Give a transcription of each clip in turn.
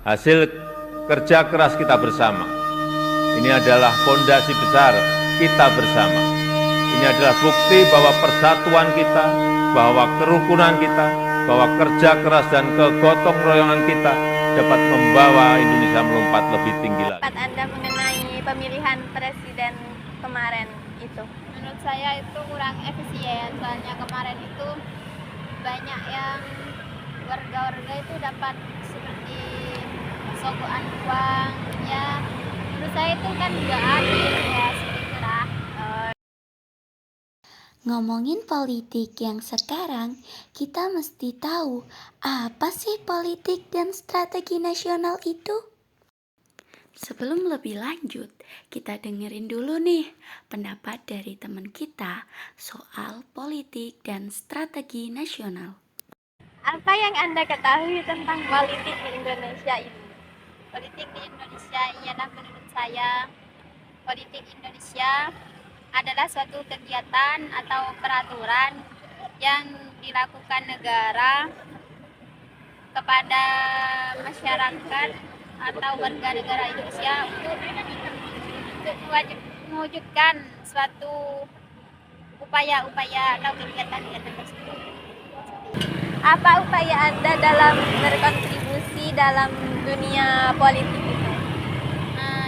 Hasil kerja keras kita bersama. Ini adalah fondasi besar kita bersama. Ini adalah bukti bahwa persatuan kita, bahwa kerukunan kita, bahwa kerja keras dan kegotong royongan kita dapat membawa Indonesia melompat lebih tinggi lagi. Pendapat Anda mengenai pemilihan presiden kemarin itu? Menurut saya itu kurang efisien, soalnya kemarin itu banyak yang warga-warga itu dapat seperti sogokan uang, ya menurut saya itu kan juga adil ya, seperti itulah. Ngomongin politik yang sekarang, kita mesti tahu apa sih politik dan strategi nasional itu? Sebelum lebih lanjut, kita dengerin dulu nih pendapat dari teman kita soal politik dan strategi nasional. Apa yang Anda ketahui tentang politik di Indonesia ini? Politik di Indonesia ialah menurut saya, politik Indonesia adalah suatu kegiatan atau peraturan yang dilakukan negara kepada masyarakat atau warga negara Indonesia untuk mewujudkan suatu upaya-upaya atau kegiatan-kegiatan tersebut. Apa upaya Anda dalam berkontribusi dalam dunia politik itu?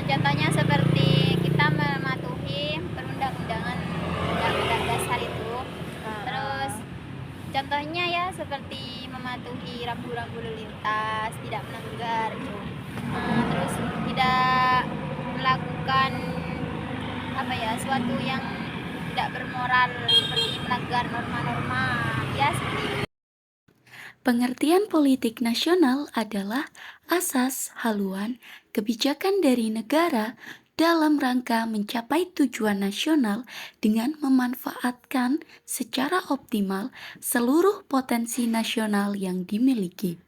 Contohnya seperti kita mematuhi perundang-undangan undang-undang dasar itu. Terus contohnya ya seperti mematuhi rambu-rambu lalu lintas, tidak melanggar itu. Terus tidak melakukan suatu yang tidak bermoral seperti melanggar norma-norma ya seperti itu. Pengertian politik nasional adalah asas haluan kebijakan dari negara dalam rangka mencapai tujuan nasional dengan memanfaatkan secara optimal seluruh potensi nasional yang dimiliki.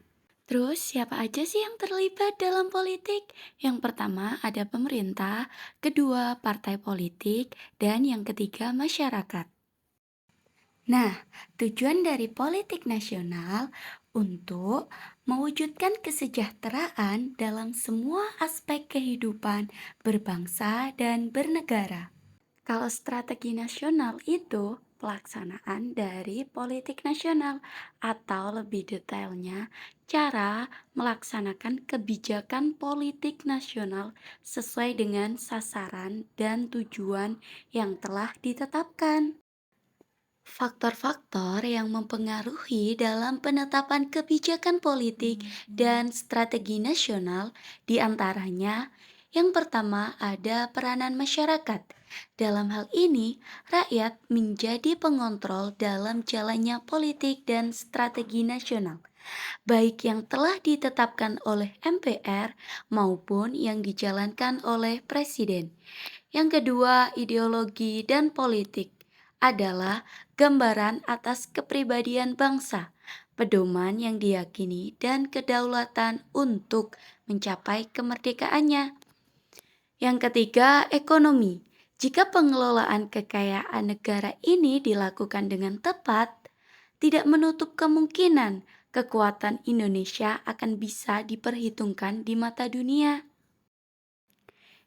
Terus siapa aja sih yang terlibat dalam politik? Yang pertama ada pemerintah, kedua partai politik, dan yang ketiga masyarakat. Nah, tujuan dari politik nasional untuk mewujudkan kesejahteraan dalam semua aspek kehidupan berbangsa dan bernegara. Kalau strategi nasional itu pelaksanaan dari politik nasional atau lebih detailnya cara melaksanakan kebijakan politik nasional sesuai dengan sasaran dan tujuan yang telah ditetapkan. Faktor-faktor yang mempengaruhi dalam penetapan kebijakan politik dan strategi nasional diantaranya yang pertama ada peranan masyarakat. Dalam hal ini, rakyat menjadi pengontrol dalam jalannya politik dan strategi nasional, baik yang telah ditetapkan oleh MPR maupun yang dijalankan oleh Presiden. Yang kedua, ideologi dan politik adalah gambaran atas kepribadian bangsa, pedoman yang diyakini dan kedaulatan untuk mencapai kemerdekaannya. Yang ketiga, ekonomi. Jika pengelolaan kekayaan negara ini dilakukan dengan tepat, tidak menutup kemungkinan kekuatan Indonesia akan bisa diperhitungkan di mata dunia.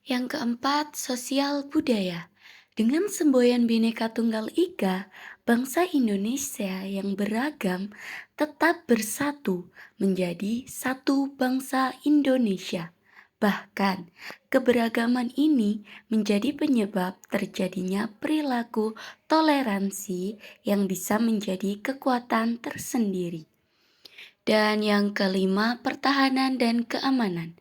Yang keempat, sosial budaya. Dengan semboyan Bhinneka Tunggal Ika, bangsa Indonesia yang beragam tetap bersatu menjadi satu bangsa Indonesia. Bahkan, keberagaman ini menjadi penyebab terjadinya perilaku toleransi yang bisa menjadi kekuatan tersendiri. Dan yang kelima, pertahanan dan keamanan.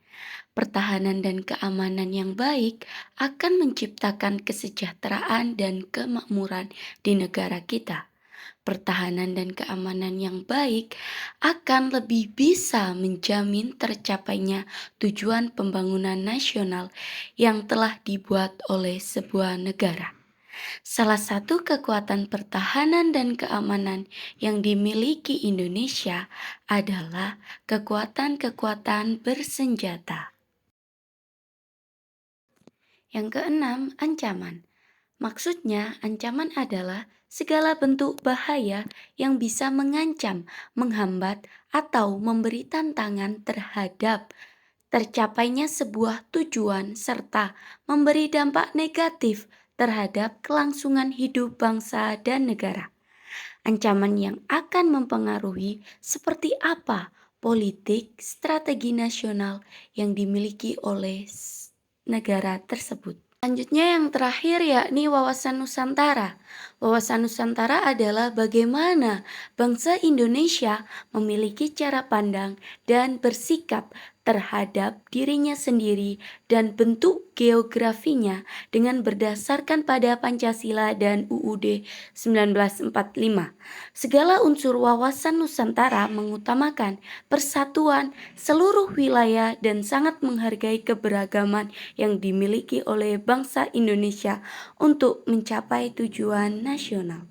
Pertahanan dan keamanan yang baik akan menciptakan kesejahteraan dan kemakmuran di negara kita. Pertahanan dan keamanan yang baik akan lebih bisa menjamin tercapainya tujuan pembangunan nasional yang telah dibuat oleh sebuah negara. Salah satu kekuatan pertahanan dan keamanan yang dimiliki Indonesia adalah kekuatan-kekuatan bersenjata. Yang keenam, ancaman. Maksudnya, ancaman adalah segala bentuk bahaya yang bisa mengancam, menghambat, atau memberi tantangan terhadap tercapainya sebuah tujuan serta memberi dampak negatif terhadap kelangsungan hidup bangsa dan negara. Ancaman yang akan mempengaruhi seperti apa politik strategi nasional yang dimiliki oleh negara tersebut. Selanjutnya yang terakhir yakni wawasan Nusantara. Wawasan Nusantara adalah bagaimana bangsa Indonesia memiliki cara pandang dan bersikap terhadap dirinya sendiri dan bentuk geografinya dengan berdasarkan pada Pancasila dan UUD 1945. Segala unsur wawasan Nusantara mengutamakan persatuan seluruh wilayah dan sangat menghargai keberagaman yang dimiliki oleh bangsa Indonesia untuk mencapai tujuan nasional.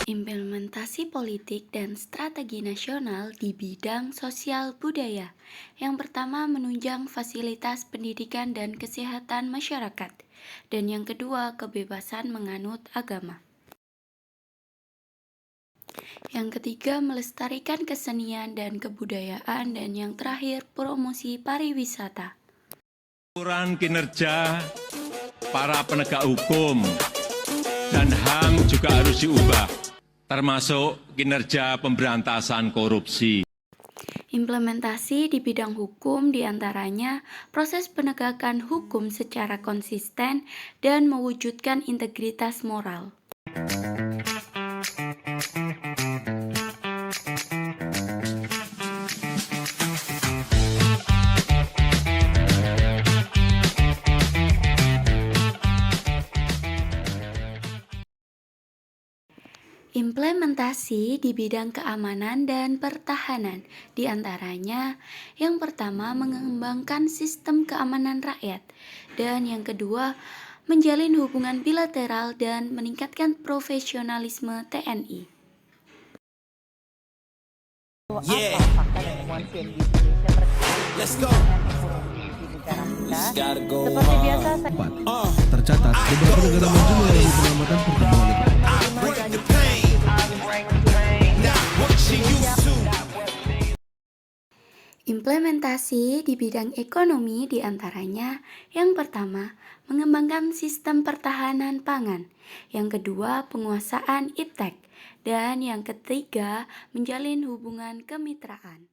Implementasi politik dan strategi nasional di bidang sosial budaya. Yang pertama, menunjang fasilitas pendidikan dan kesehatan masyarakat. Dan yang kedua, kebebasan menganut agama. Yang ketiga, melestarikan kesenian dan kebudayaan. Dan yang terakhir, promosi pariwisata. Ukuran kinerja para penegak hukum dan HAM juga harus diubah, termasuk kinerja pemberantasan korupsi. Implementasi di bidang hukum diantaranya proses penegakan hukum secara konsisten dan mewujudkan integritas moral. Implementasi di bidang keamanan dan pertahanan, diantaranya yang pertama mengembangkan sistem keamanan rakyat, dan yang kedua menjalin hubungan bilateral dan meningkatkan profesionalisme TNI. Yeah. Fakta dan temuan CNBC Indonesia terkait Let's go. dengan ekonomi di negara kita. Seperti biasa, Tercatat beberapa negara maju mengalami pengamatan pertumbuhan ekonomi. Bring the pain. Not what you used to. Implementasi di bidang ekonomi diantaranya yang pertama mengembangkan sistem pertahanan pangan, yang kedua penguasaan iptek, dan yang ketiga menjalin hubungan kemitraan.